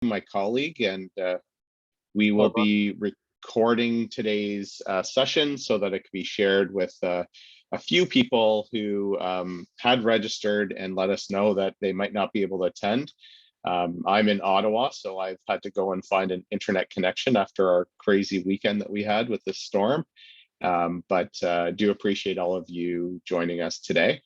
my colleague, and we will be recording today's session so that it can be shared with a few people who had registered and let us know that they might not be able to attend. I'm in Ottawa, so I've had to go and find an internet connection after our crazy weekend that we had with this storm. But do appreciate all of you joining us today.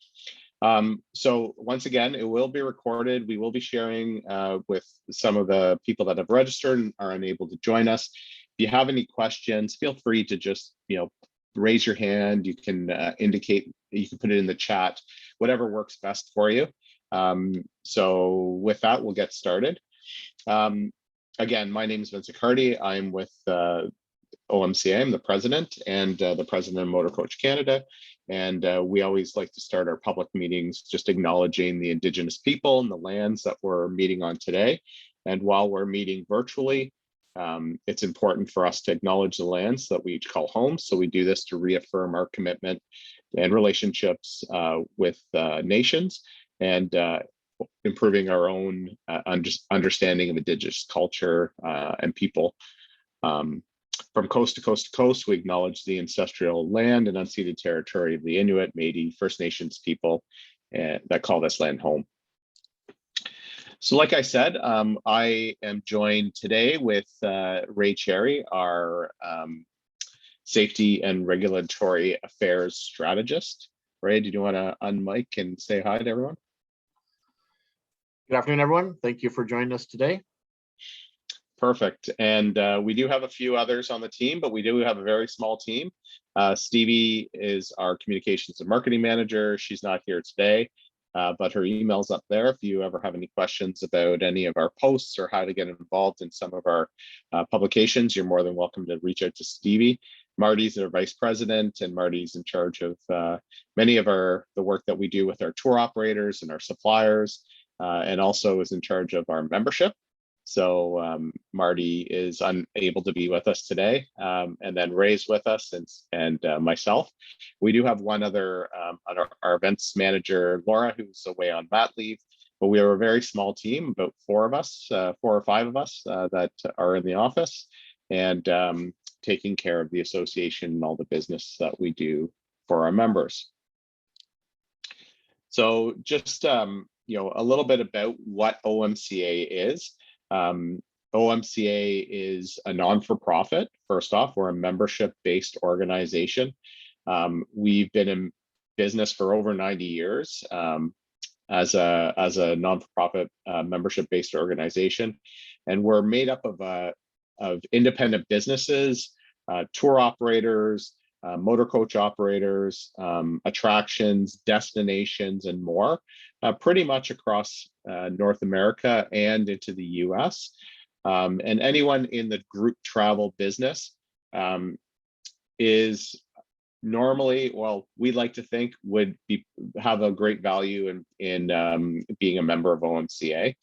So once again, it will be recorded. We will be sharing with some of the people that have registered and are unable to join us. If you have any questions, feel free to just, raise your hand. You can indicate, you can put it in the chat, whatever works best for you. So with that, we'll get started. Again, my name is Accardi. I'm with OMCA. I'm the president and the president of Motor Coach Canada. And we always like to start our public meetings just acknowledging the Indigenous people and the lands that we're meeting on today. And while we're meeting virtually, it's important for us to acknowledge the lands that we each call home. So we do this to reaffirm our commitment and relationships with nations and improving our own understanding of Indigenous culture and people. From coast to coast to coast, we acknowledge the ancestral land and unceded territory of the Inuit, Métis, First Nations people that call this land home. So like I said, I am joined today with Ray Cherry, our Safety and Regulatory Affairs Strategist. Ray, did you want to unmic and say hi to everyone? Good afternoon, everyone. Thank you for joining us today. Perfect. And we do have a few others on the team, but we do have a very small team. Stevie is our communications and marketing manager. She's not here today, but her email's up there. If you ever have any questions about any of our posts or how to get involved in some of our publications, you're more than welcome to reach out to Stevie. Marty's our vice president, and Marty's in charge of many of the work that we do with our tour operators and our suppliers, and also is in charge of our membership. So Marty is unable to be with us today, and then Ray's with us and myself. We do have one other, our events manager, Laura, who's away on mat leave, but we are a very small team, about 4 of us, 4 or 5 of us that are in the office and taking care of the association and all the business that we do for our members. So just, a little bit about what OMCA is. OMCA is a non-for-profit. First off, we're a membership-based organization. We've been in business for over 90 years as a non-for-profit membership-based organization, and we're made up of independent businesses, tour operators, motor coach operators, attractions, destinations, and more, pretty much across North America and into the US. And anyone in the group travel business is normally, well, we like to think would have a great value in being a member of OMCA.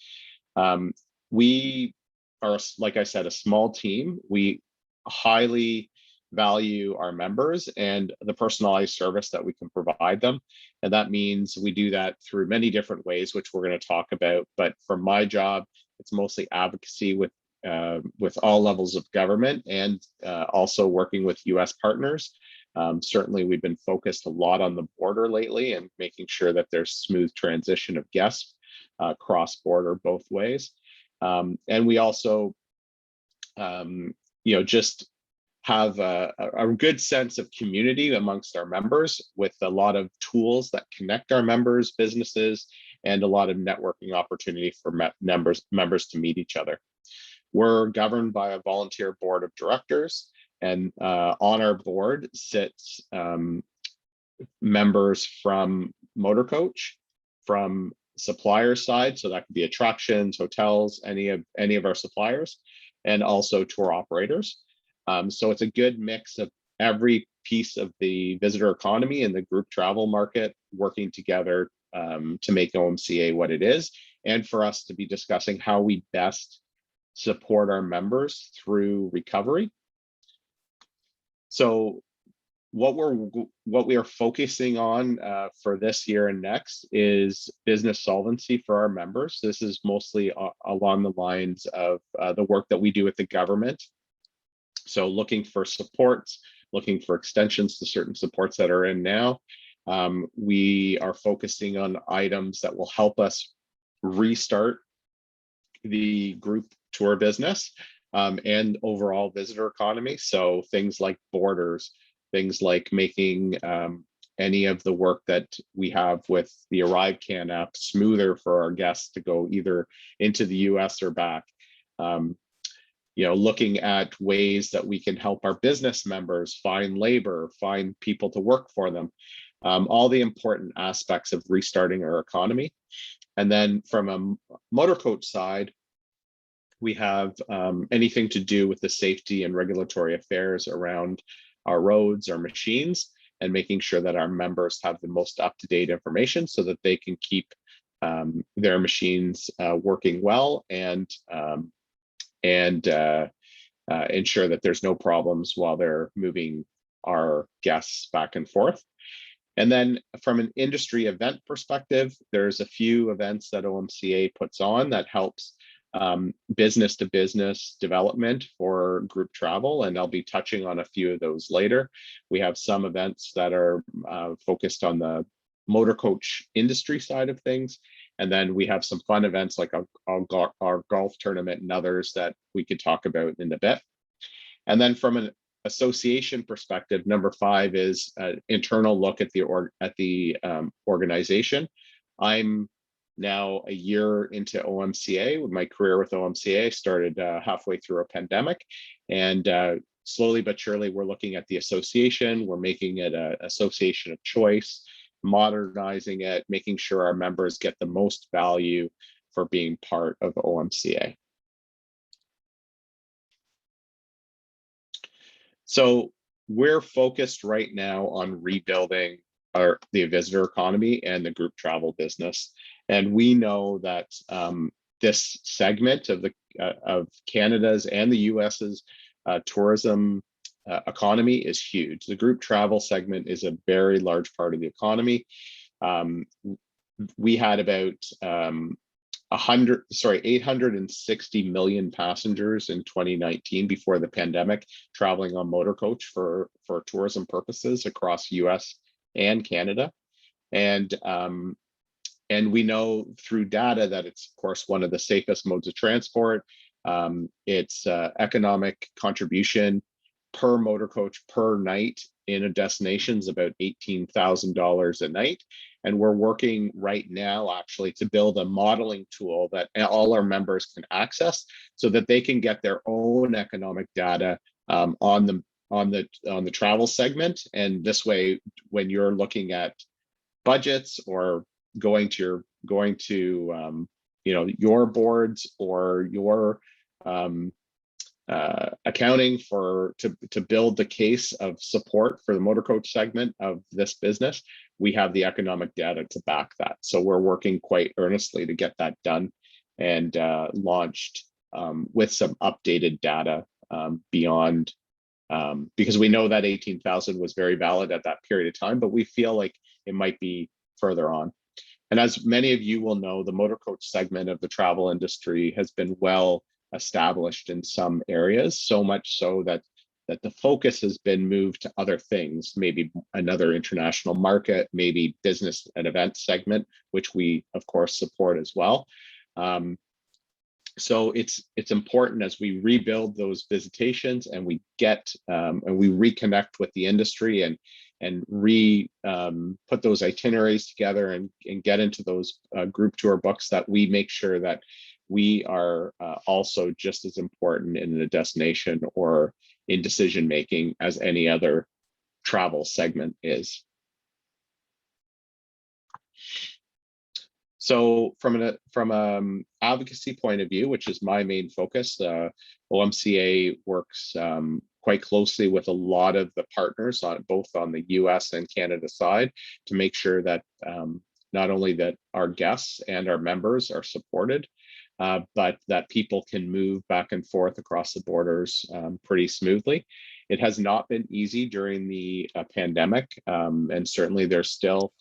We are, like I said, a small team. We highly value our members and the personalized service that we can provide them. And that means we do that through many different ways, which we're going to talk about. But for my job, it's mostly advocacy with all levels of government and also working with US partners. Certainly, we've been focused a lot on the border lately and making sure that there's smooth transition of guests cross-border both ways. And we also, just have a good sense of community amongst our members with a lot of tools that connect our members, businesses, and a lot of networking opportunity for members to meet each other. We're governed by a volunteer board of directors, and on our board sits members from Motor Coach, from supplier side, so that could be attractions, hotels, any of our suppliers, and also tour operators. So it's a good mix of every piece of the visitor economy and the group travel market working together to make OMCA what it is, and for us to be discussing how we best support our members through recovery. So what we are focusing on for this year and next is business solvency for our members. This is mostly along the lines of the work that we do with the government. So looking for supports, looking for extensions to certain supports that are in now. We are focusing on items that will help us restart the group tour business and overall visitor economy. So things like borders, things like making any of the work that we have with the ArriveCan app smoother for our guests to go either into the US or back. Looking at ways that we can help our business members find labor, find people to work for them, all the important aspects of restarting our economy. And then from a motor coach side, we have anything to do with the safety and regulatory affairs around our roads, our machines, and making sure that our members have the most up-to-date information so that they can keep their machines working well and ensure that there's no problems while they're moving our guests back and forth. And then from an industry event perspective, there's a few events that OMCA puts on that helps business to business development for group travel, and I'll be touching on a few of those later. We have some events that are focused on the motor coach industry side of things, and then we have some fun events like our golf tournament and others that we could talk about in a bit. And then from an association perspective, number 5 is an internal look at the organization. I'm now a year into OMCA. With my career with OMCA, I started halfway through a pandemic, and slowly but surely we're looking at the association. We're making it an association of choice, modernizing it, making sure our members get the most value for being part of OMCA. So we're focused right now on rebuilding the visitor economy and the group travel business. And we know that this segment of Canada's and the US's tourism economy is huge. The group travel segment is a very large part of the economy. We had about 860 million passengers in 2019 before the pandemic traveling on motor coach for tourism purposes across US and Canada. And we know through data that it's, of course, one of the safest modes of transport. Its economic contribution per motor coach per night in a destination is about $18,000 a night. And we're working right now actually to build a modeling tool that all our members can access so that they can get their own economic data on the travel segment. And this way, when you're looking at budgets or going to your boards or your accounting to build the case of support for the motor coach segment of this business, we have the economic data to back that. So we're working quite earnestly to get that done and launched with some updated data beyond, because we know that 18,000 was very valid at that period of time, but we feel like it might be further on. And as many of you will know, the motor coach segment of the travel industry has been well established in some areas, so much so that the focus has been moved to other things, maybe another international market, maybe business and event segment, which we of course support as well. So it's important as we rebuild those visitations and we get and we reconnect with the industry and put those itineraries together and get into those group tour books, that we make sure that we are also just as important in the destination or in decision making as any other travel segment is. So from an advocacy point of view, which is my main focus, OMCA works quite closely with a lot of the partners on both on the US and Canada side to make sure that not only that our guests and our members are supported, but that people can move back and forth across the borders pretty smoothly. It has not been easy during the pandemic, and certainly there's still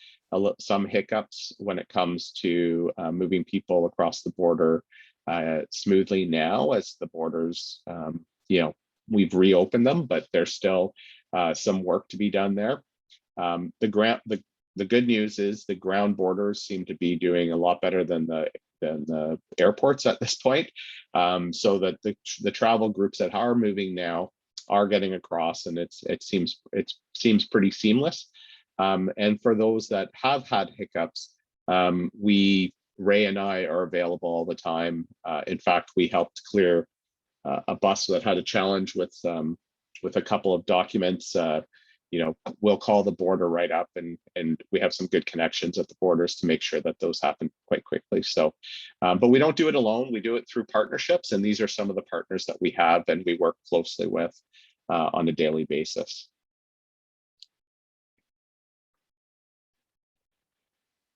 some hiccups when it comes to moving people across the border smoothly now, as the borders, we've reopened them, but there's still some work to be done there. The good news is the ground borders seem to be doing a lot better than the airports at this point, so that the travel groups that are moving now are getting across, and it seems pretty seamless. And for those that have had hiccups, Ray and I are available all the time. In fact, we helped clear a bus that had a challenge with a couple of documents. We'll call the border right up, and we have some good connections at the borders to make sure that those happen quite quickly. So, but we don't do it alone. We do it through partnerships, and these are some of the partners that we have and we work closely with on a daily basis.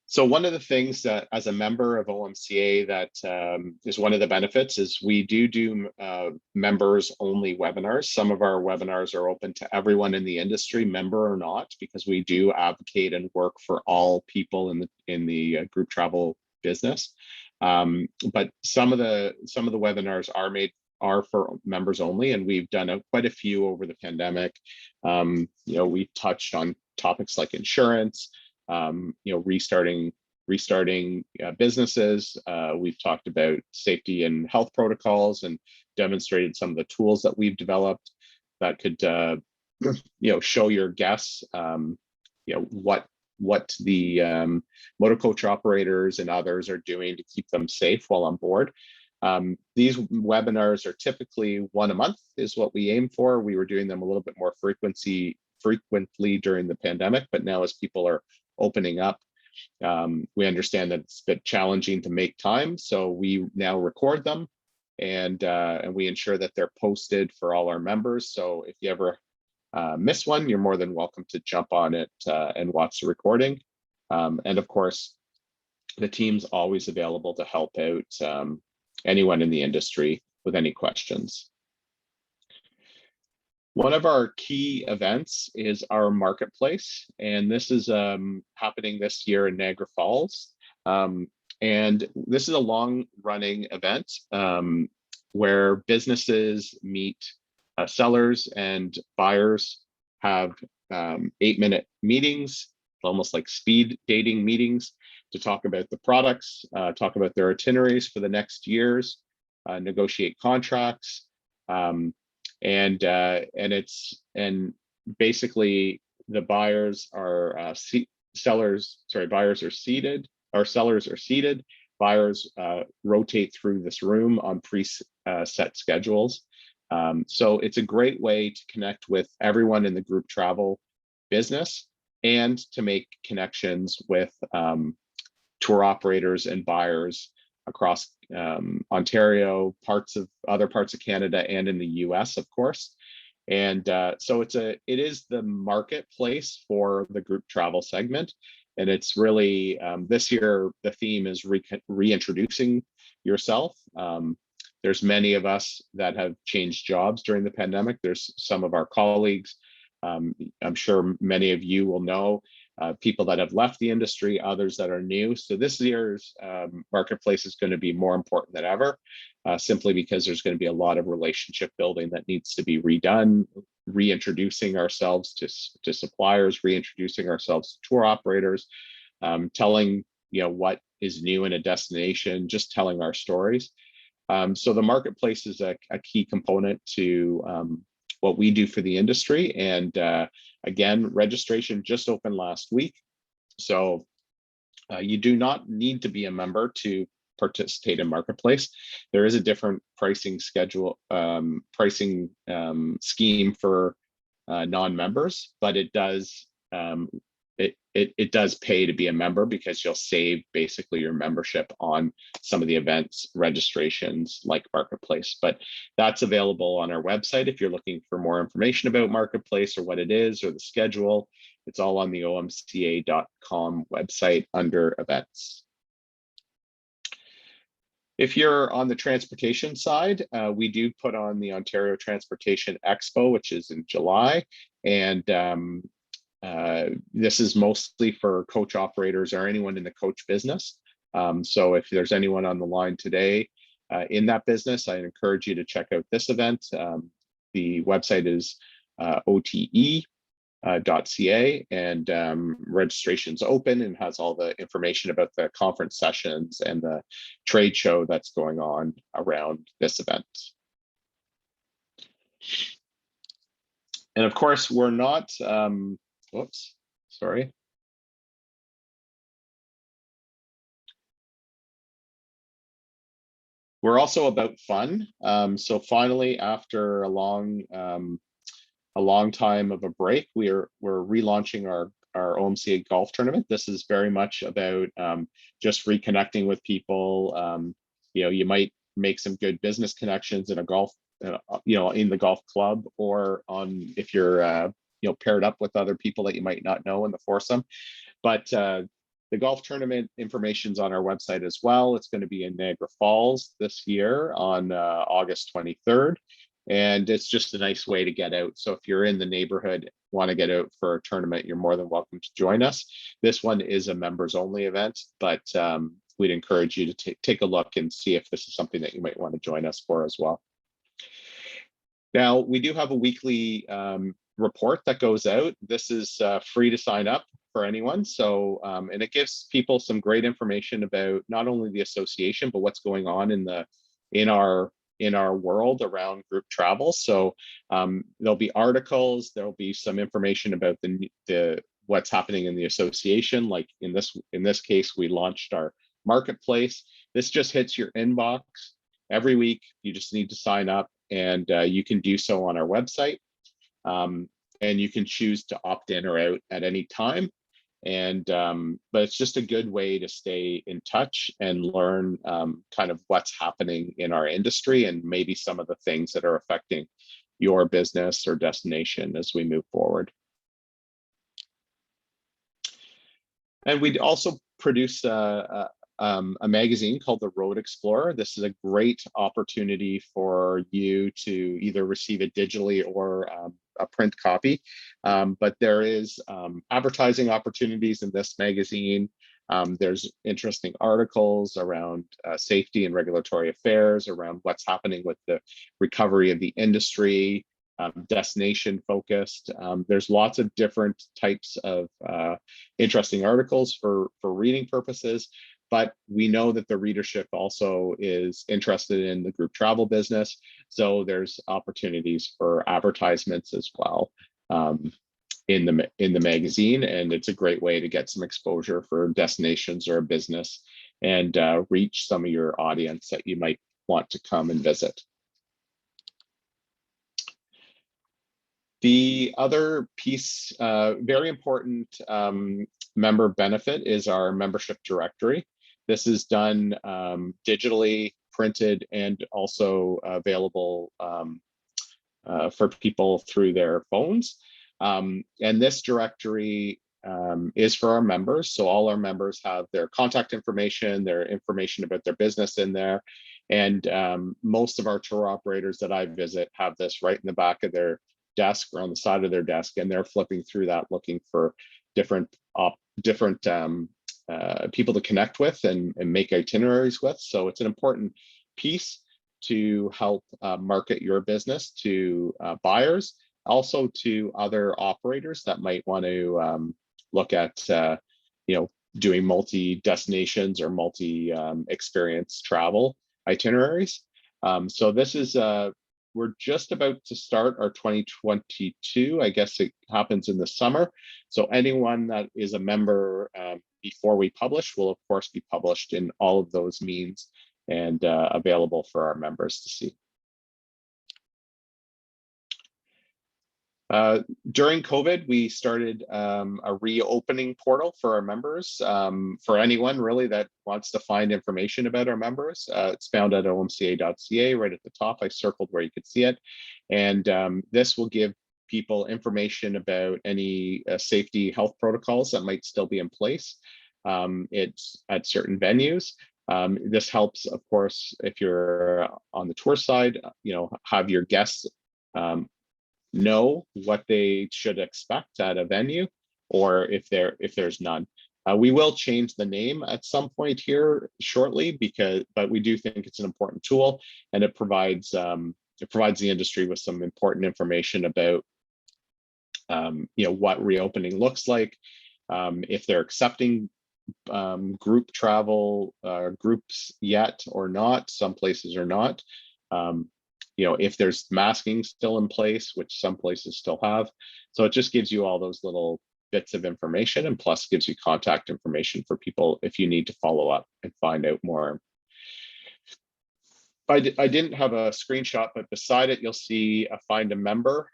So one of the things that, as a member of OMCA, that is one of the benefits is we do members only webinars. Some of our webinars are open to everyone in the industry, member or not, because we do advocate and work for all people in the group travel business. But some of the webinars are for members only, and we've done quite a few over the pandemic. We've touched on topics like insurance, restarting businesses. We've talked about safety and health protocols and demonstrated some of the tools that we've developed that could, show your guests, what the motor coach operators and others are doing to keep them safe while on board. These webinars are typically one a month is what we aim for. We were doing them a little bit more frequently during the pandemic, but now as people are opening up, we understand that it's a bit challenging to make time, so we now record them, and we ensure that they're posted for all our members. So if you ever miss one, you're more than welcome to jump on it and watch the recording. And of course, the team's always available to help out anyone in the industry with any questions. One of our key events is our marketplace, and this is happening this year in Niagara Falls. And this is a long-running event where businesses meet sellers, and buyers have 8-minute meetings, almost like speed dating meetings, to talk about the products, talk about their itineraries for the next years, negotiate contracts. And basically the buyers are sellers are seated, or sellers are seated. Buyers rotate through this room on set schedules. So it's a great way to connect with everyone in the group travel business and to make connections with tour operators and buyers across Ontario, other parts of Canada, and in the US, of course. And so it is the marketplace for the group travel segment. And it's really, this year, the theme is reintroducing yourself. There's many of us that have changed jobs during the pandemic. There's some of our colleagues, I'm sure many of you will know, people that have left the industry, others that are new. So this year's marketplace is going to be more important than ever, simply because there's going to be a lot of relationship building that needs to be redone, reintroducing ourselves to suppliers, reintroducing ourselves to tour operators, telling what is new in a destination, just telling our stories. So the marketplace is a key component to what we do for the industry. And again, registration just opened last week. So you do not need to be a member to participate in Marketplace. There is a different pricing schedule, scheme for non-members, but it does it does pay to be a member, because you'll save basically your membership on some of the events registrations like Marketplace. But that's available on our website if you're looking for more information about Marketplace or what it is or the schedule. It's all on the omca.com website under events. If you're on the transportation side, we do put on the Ontario Transportation Expo, which is in July. And this is mostly for coach operators or anyone in the coach business. So if there's anyone on the line today in that business, I encourage you to check out this event. The website is OTE.ca, and registration's open and has all the information about the conference sessions and the trade show that's going on around this event. And of course, we're not, whoops, sorry. We're also about fun. So finally, after a long time of a break, we're relaunching our OMCA golf tournament. This is very much about just reconnecting with people. You know, you might make some good business connections in a golf, you know, in the golf club, or on if you're you know, paired up with other people that you might not know in the foursome. But the golf tournament information's on our website as well. It's going to be in Niagara Falls this year on August 23rd. And it's just a nice way to get out. So if you're in the neighborhood, want to get out for a tournament, you're more than welcome to join us. This one is a members only event, but we'd encourage you to take a look and see if this is something that you might want to join us for as well. Now, we do have a weekly report that goes out. This is free to sign up for anyone. So, and it gives people some great information about not only the association, but what's going on in our world around group travel. So there'll be articles, there'll be some information about the what's happening in the association. Like in this case, we launched our marketplace. This just hits your inbox every week. You just need to sign up, and you can do so on our website. And you can choose to opt in or out at any time. And but it's just a good way to stay in touch and learn kind of what's happening in our industry and maybe some of the things that are affecting your business or destination as we move forward. And we also produce a magazine called The Road Explorer. This is a great opportunity for you to either receive it digitally or a print copy. But there is advertising opportunities in this magazine. There's interesting articles around safety and regulatory affairs, around what's happening with the recovery of the industry, destination focused. There's lots of different types of interesting articles for reading purposes. But we know that the readership also is interested in the group travel business. So there's opportunities for advertisements as well in the magazine. And it's a great way to get some exposure for destinations or a business and reach some of your audience that you might want to come and visit. The other piece, very important member benefit, is our membership directory. This is done digitally, printed, and also available for people through their phones. And this directory is for our members. So all our members have their contact information, their information about their business in there. And most of our tour operators that I visit have this right in the back of their desk or on the side of their desk, and they're flipping through that looking for different people to connect with and make itineraries with. So it's an important piece to help market your business to buyers, also to other operators that might want to look at you know, doing multi-destinations or multi-experience travel itineraries. So this is we're just about to start our 2022. I guess it happens in the summer. So anyone that is a member before we publish will of course be published in all of those means and available for our members to see. During COVID, we started a reopening portal for our members, for anyone really that wants to find information about our members. It's found at omca.ca right at the top. I circled where you could see it. And this will give people information about any safety health protocols that might still be in place. It's at certain venues. This helps, of course, if you're on the tour side, have your guests know what they should expect at a venue, or if there's none. We will change the name at some point here shortly, but we do think it's an important tool, and it provides the industry with some important information about what reopening looks like, if they're accepting group travel groups yet or not. Some places are not. If there's masking still in place, which some places still have. So it just gives you all those little bits of information, and plus gives you contact information for people if you need to follow up and find out more. I didn't have a screenshot, but beside it, you'll see a find a member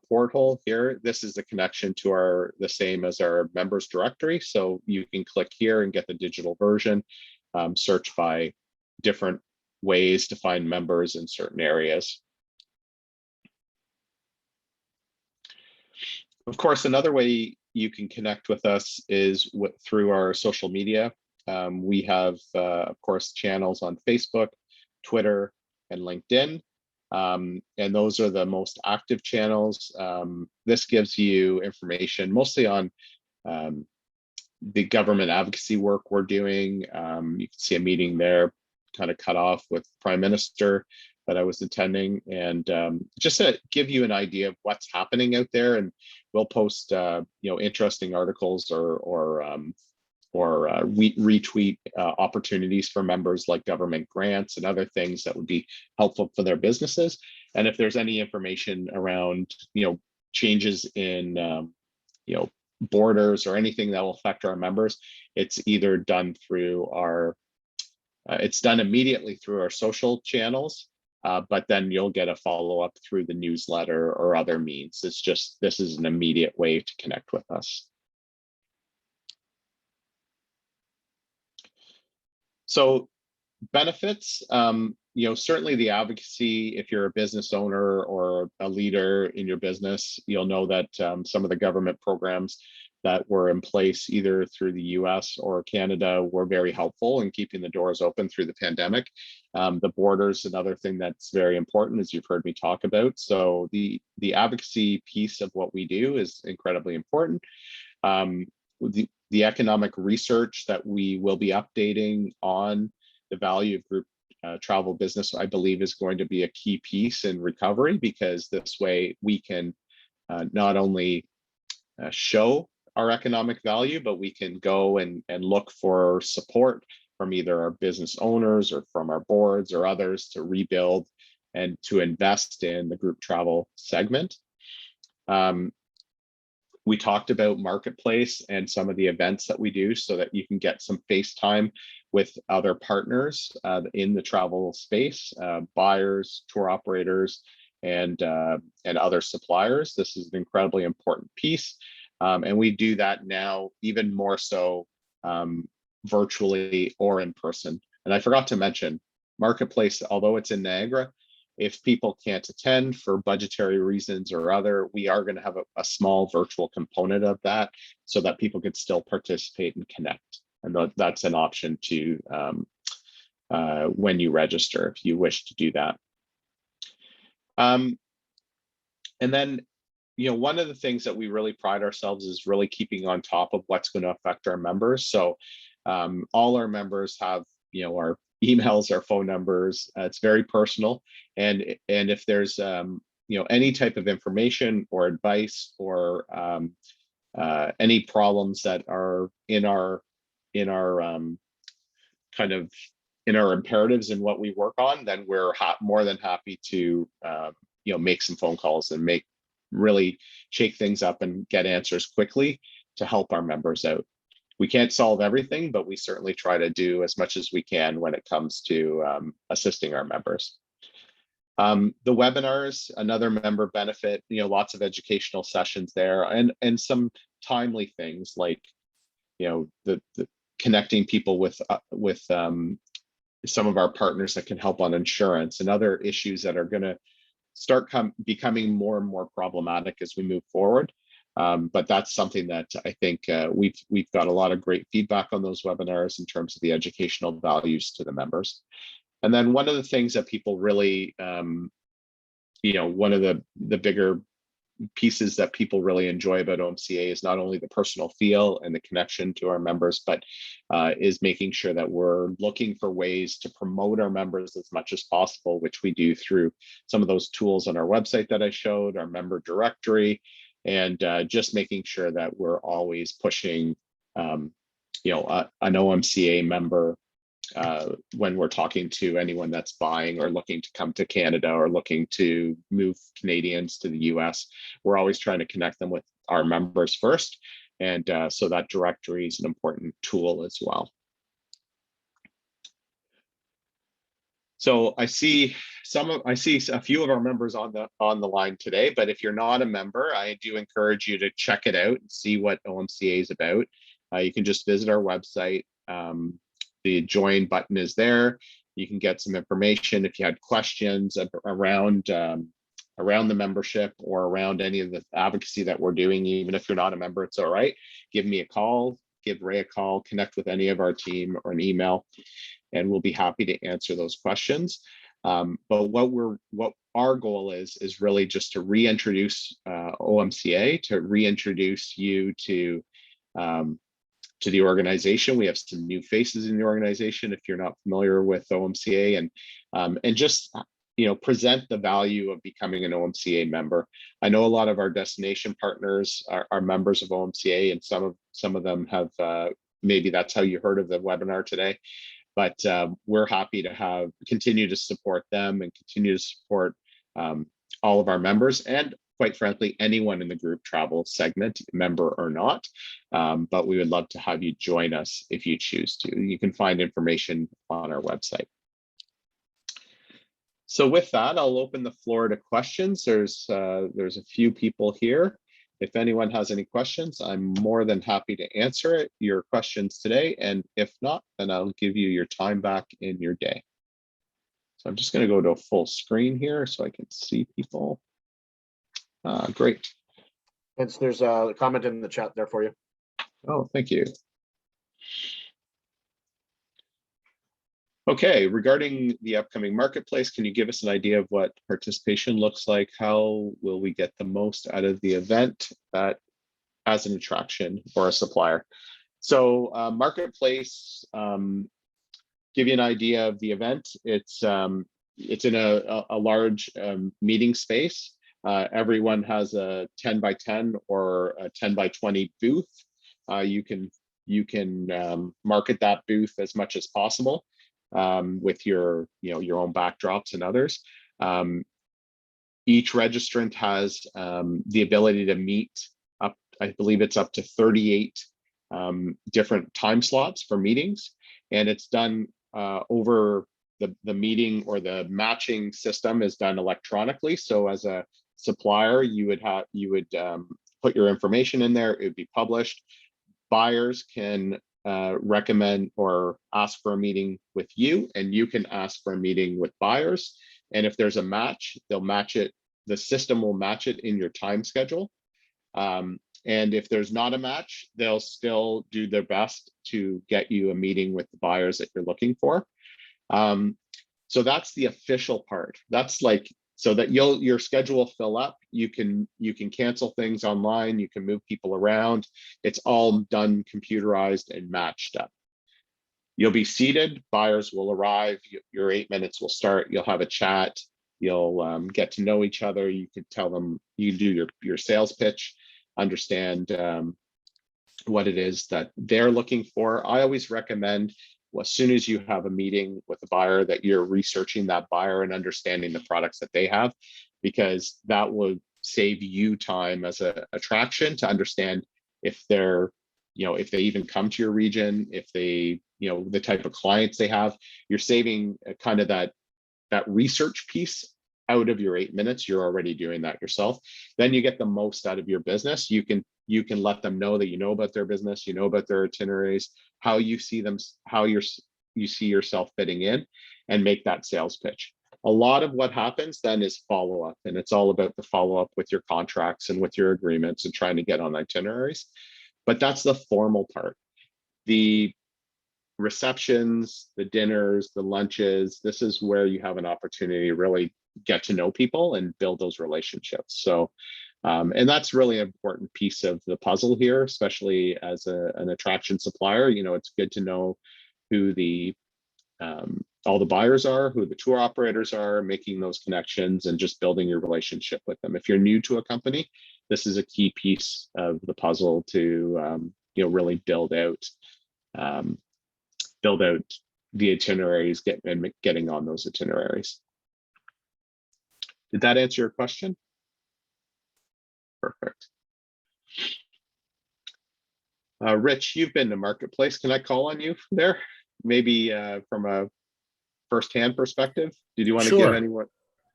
portal here. This is the connection to the same as our members directory. So you can click here and get the digital version, search by different ways to find members in certain areas. Of course, another way you can connect with us is through our social media. We have, of course, channels on Facebook, Twitter, and LinkedIn. And those are the most active channels. This gives you information mostly on the government advocacy work we're doing. You can see a meeting there, kind of cut off with Prime Minister that I was attending, and just to give you an idea of what's happening out there. And we'll post interesting articles or retweet opportunities for members, like government grants and other things that would be helpful for their businesses. And if there's any information around changes in borders or anything that will affect our members, it's either done through it's done immediately through our social channels, but then you'll get a follow-up through the newsletter or other means. This is an immediate way to connect with us. So benefits, certainly the advocacy, if you're a business owner or a leader in your business, you'll know that some of the government programs that were in place either through the US or Canada were very helpful in keeping the doors open through the pandemic. The borders, another thing that's very important, as you've heard me talk about. So the advocacy piece of what we do is incredibly important. The economic research that we will be updating on the value of group travel business, I believe, is going to be a key piece in recovery, because this way we can not only show our economic value, but we can go and look for support from either our business owners or from our boards or others to rebuild and to invest in the group travel segment. We talked about Marketplace and some of the events that we do so that you can get some face time with other partners in the travel space, buyers, tour operators, and other suppliers. This is an incredibly important piece. And we do that now even more so virtually or in person. And I forgot to mention, Marketplace, although it's in Niagara, if people can't attend for budgetary reasons or other, we are going to have a small virtual component of that so that people could still participate and connect. And that's an option too when you register, if you wish to do that. And then, one of the things that we really pride ourselves is really keeping on top of what's going to affect our members. So all our members have, our emails, our phone numbers. It's very personal. And if there's, any type of information or advice or any problems that are in our imperatives in what we work on, then we're more than happy to, make some phone calls and really shake things up and get answers quickly to help our members out. We can't solve everything, but we certainly try to do as much as we can when it comes to assisting our members. The webinars, another member benefit, lots of educational sessions there, and some timely things like, the connecting people with some of our partners that can help on insurance and other issues that are going to start becoming more and more problematic as we move forward. But that's something that I think we've got a lot of great feedback on those webinars in terms of the educational values to the members. And then one of the things that people really, one of the bigger pieces that people really enjoy about OMCA is not only the personal feel and the connection to our members, but is making sure that we're looking for ways to promote our members as much as possible, which we do through some of those tools on our website that I showed, our member directory, and just making sure that we're always pushing, an OMCA member when we're talking to anyone that's buying or looking to come to Canada or looking to move Canadians to the US. We're always trying to connect them with our members first. And so that directory is an important tool as well. So I see a few of our members on the line today, but if you're not a member, I do encourage you to check it out and see what OMCA is about. You can just visit our website. The join button is there. You can get some information if you had questions around the membership or around any of the advocacy that we're doing. Even if you're not a member, it's all right. Give me a call, give Ray a call, connect with any of our team or an email, and we'll be happy to answer those questions. But what our goal is really just to reintroduce OMCA, to reintroduce you to the organization. We have some new faces in the organization if you're not familiar with OMCA, and just present the value of becoming an OMCA member. I know a lot of our destination partners are members of OMCA, and some of them have maybe that's how you heard of the webinar today. But we're happy to continue to support them and continue to support all of our members, and quite frankly, anyone in the group travel segment, member or not. But we would love to have you join us if you choose to. You can find information on our website. So with that, I'll open the floor to questions. There's a few people here. If anyone has any questions, I'm more than happy to answer your questions today. And if not, then I'll give you your time back in your day. So I'm just going to go to a full screen here so I can see people. Great. There's a comment in the chat there for you. Oh, thank you. Okay, regarding the upcoming marketplace, can you give us an idea of what participation looks like? How will we get the most out of the event as an attraction or a supplier? So marketplace, give you an idea of the event. It's in a large meeting space. Everyone has a 10 by 10 or a 10 by 20 booth. You can market that booth as much as possible with your own backdrops and others. Each registrant has the ability to meet up, I believe it's up to 38 different time slots for meetings, and it's done over the meeting, or the matching system is done electronically. So as a supplier, you would put your information in there, it would be published. Buyers can recommend or ask for a meeting with you, and you can ask for a meeting with buyers. And if there's a match, they'll match it. The system will match it in your time schedule. And if there's not a match, they'll still do their best to get you a meeting with the buyers that you're looking for. So that's the official part. That's like, so that your schedule will fill up. You can cancel things online. You can move people around. It's all done computerized and matched up. You'll be seated. Buyers will arrive. Your 8 minutes will start. You'll have a chat. You'll get to know each other. You can tell them. You can do your sales pitch. Understand what it is that they're looking for. I always recommend, as soon as you have a meeting with a buyer, that you're researching that buyer and understanding the products that they have, because that will save you time as an attraction to understand if they're, if they even come to your region, if they, the type of clients they have. You're saving kind of that research piece out of your 8 minutes. You're already doing that yourself. Then you get the most out of your business. You can let them know that you know about their business, you know about their itineraries, how you see them, how you see yourself fitting in, and make that sales pitch. A lot of what happens then is follow-up, and it's all about the follow-up with your contracts and with your agreements and trying to get on itineraries. But that's the formal part. The receptions, the dinners, the lunches, this is where you have an opportunity to really get to know people and build those relationships. So, and that's really an important piece of the puzzle here, especially as an attraction supplier. You know, it's good to know who the all the buyers are, who the tour operators are, making those connections and just building your relationship with them. If you're new to a company, this is a key piece of the puzzle to you know, really build out the itineraries, getting on those itineraries. Did that answer your question? Perfect. Rich, you've been to Marketplace. Can I call on you there? Maybe from a firsthand perspective. Did you want to give anyone?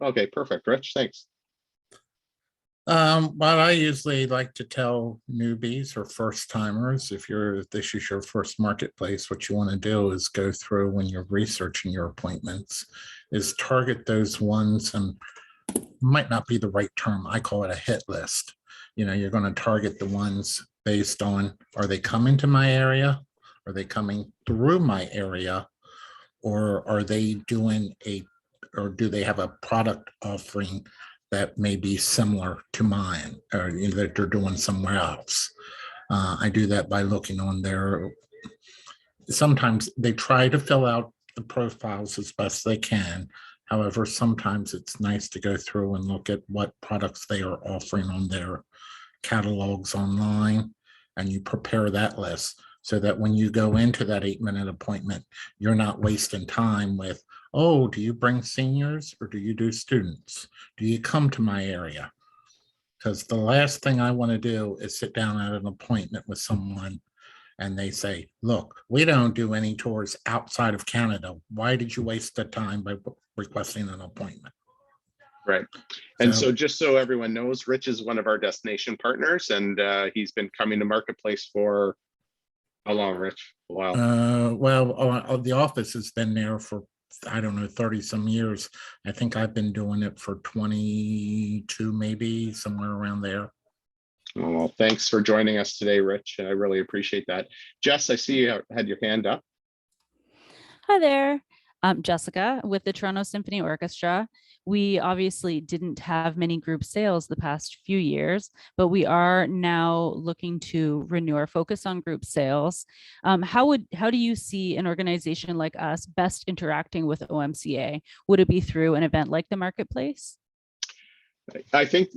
Okay, perfect. Rich, thanks. Well, I usually like to tell newbies or first timers, if this is your first marketplace, what you want to do is go through when you're researching your appointments, is target those ones, and might not be the right term. I call it a hit list. You know, you're going to target the ones based on, are they coming to my area? Are they coming through my area? Or are they doing or do they have a product offering that may be similar to mine, or that they're doing somewhere else? I do that by looking on their, sometimes they try to fill out the profiles as best they can. However, sometimes it's nice to go through and look at what products they are offering on their catalogs online, and you prepare that list so that when you go into that 8-minute appointment, you're not wasting time with, oh, do you bring seniors or do you do students? Do you come to my area? Because the last thing I want to do is sit down at an appointment with someone and they say, look, we don't do any tours outside of Canada. Why did you waste the time by requesting an appointment? Right. And so just so everyone knows, Rich is one of our destination partners, and he's been coming to Marketplace for how long, Rich? A while. Well, the office has been there for, I don't know, 30 some years. I think I've been doing it for 22, maybe somewhere around there. Well, thanks for joining us today, Rich. I really appreciate that. Jess, I see you had your hand up. Hi there. I'm Jessica with the Toronto Symphony Orchestra. We obviously didn't have many group sales the past few years, but we are now looking to renew our focus on group sales. How do you see an organization like us best interacting with OMCA? Would it be through an event like the Marketplace? I think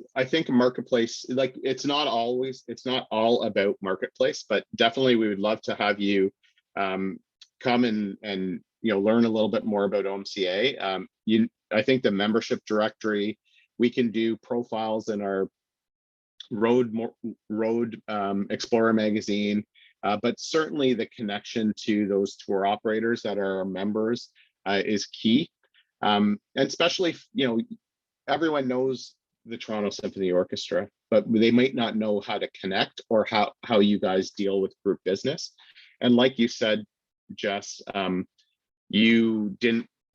Marketplace, like, it's not all about Marketplace, but definitely we would love to have you come and you know, learn a little bit more about OMCA. I think the membership directory, we can do profiles in our Road Explorer magazine, but certainly the connection to those tour operators that are our members is key. And especially, you know, everyone knows the Toronto Symphony Orchestra, but they might not know how to connect or how you guys deal with group business. And like you said, Jess,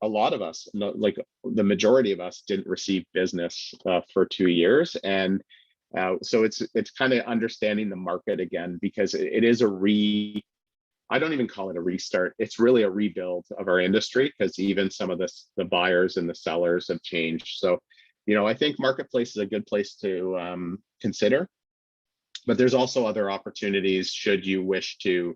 a lot of us, like the majority of us, didn't receive business for 2 years. And so it's kind of understanding the market again, because it is I don't even call it a restart. It's really a rebuild of our industry, because even some of the buyers and the sellers have changed. So, you know, I think Marketplace is a good place to consider, but there's also other opportunities should you wish to,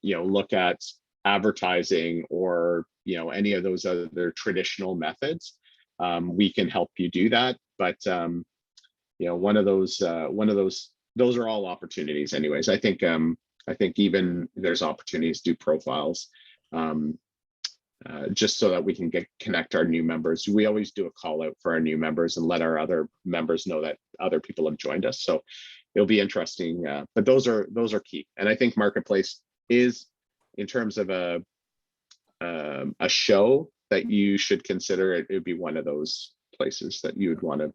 you know, look at advertising or, you know, any of those other traditional methods. We can help you do that, but you know, those are all opportunities anyways. I think even there's opportunities to do profiles, just so that we can connect our new members. We always do a call out for our new members and let our other members know that other people have joined us. So it'll be interesting, but those are key. And I think Marketplace is, in terms of a show that you should consider, it would be one of those places that you would want to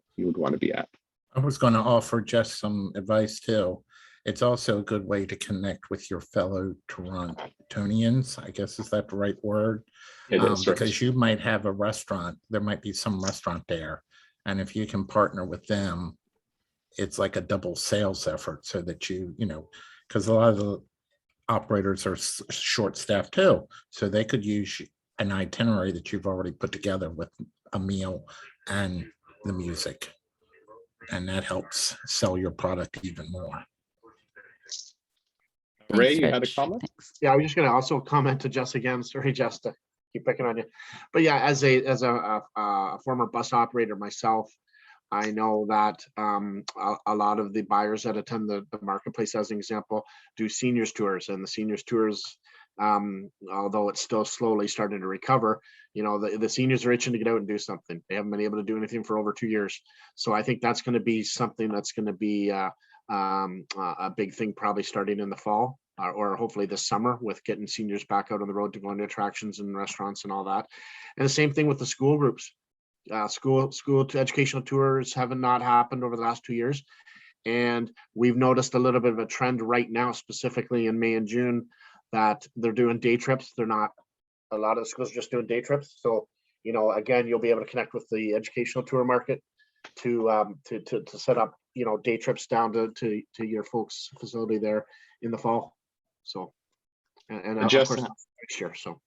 be at. I was going to offer just some advice too. It's also a good way to connect with your fellow Torontonians, I guess, is that the right word? It is, Because right. you might have a restaurant, there might be some restaurant there. And if you can partner with them, it's like a double sales effort so that you know, because a lot of the operators are short-staffed too. So they could use an itinerary that you've already put together with a meal and the music. And that helps sell your product even more. Ray, Thanks, you had a Rich. comment? Thanks. Yeah, I was just going to also comment to Jess again. Sorry, Jess, to keep picking on you. But yeah, as a former bus operator myself, I know that a lot of the buyers that attend the marketplace, as an example, do seniors tours, and the seniors tours, although it's still slowly starting to recover, you know, the seniors are itching to get out and do something. They haven't been able to do anything for over 2 years. So I think that's going to be something that's going to be a big thing, probably starting in the fall or hopefully this summer, with getting seniors back out on the road to go into attractions and restaurants and all that. And the same thing with the school groups. School to educational tours have not happened over the last 2 years. And we've noticed a little bit of a trend right now, specifically in May and June, that they're doing day trips. They're not, a lot of the schools are just doing day trips. So, you know, again, you'll be able to connect with the educational tour market to set up, you know, day trips down to your folks' facility there in the fall. So, and of Just course next year. So.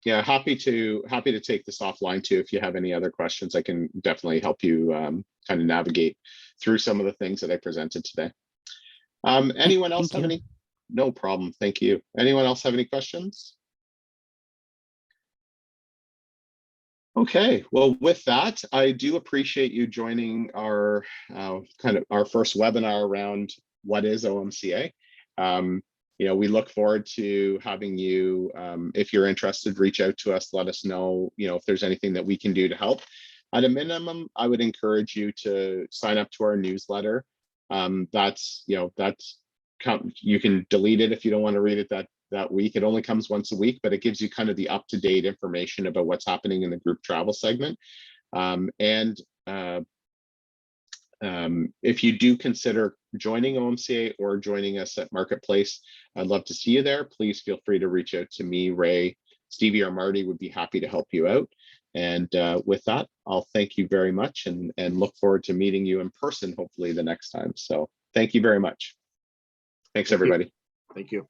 yeah, happy to take this offline too. If you have any other questions, I can definitely help you kind of navigate through some of the things that I presented today. Anyone else have any? No problem. Thank you. Anyone else have any questions? Okay, well, with that, I do appreciate you joining our kind of our first webinar around what is OMCA. You know, we look forward to having you, if you're interested, reach out to us, let us know, you know, if there's anything that we can do to help. At a minimum, I would encourage you to sign up to our newsletter. That's, you know, you can delete it if you don't want to read it that week. It only comes once a week, but it gives you kind of the up-to-date information about what's happening in the group travel segment. If you do consider joining OMCA or joining us at Marketplace, I'd love to see you there. Please feel free to reach out to me, Ray, Stevie, or Marty would be happy to help you out. And with that, I'll thank you very much and look forward to meeting you in person, hopefully the next time. So thank you very much. Thanks, everybody. Thank you.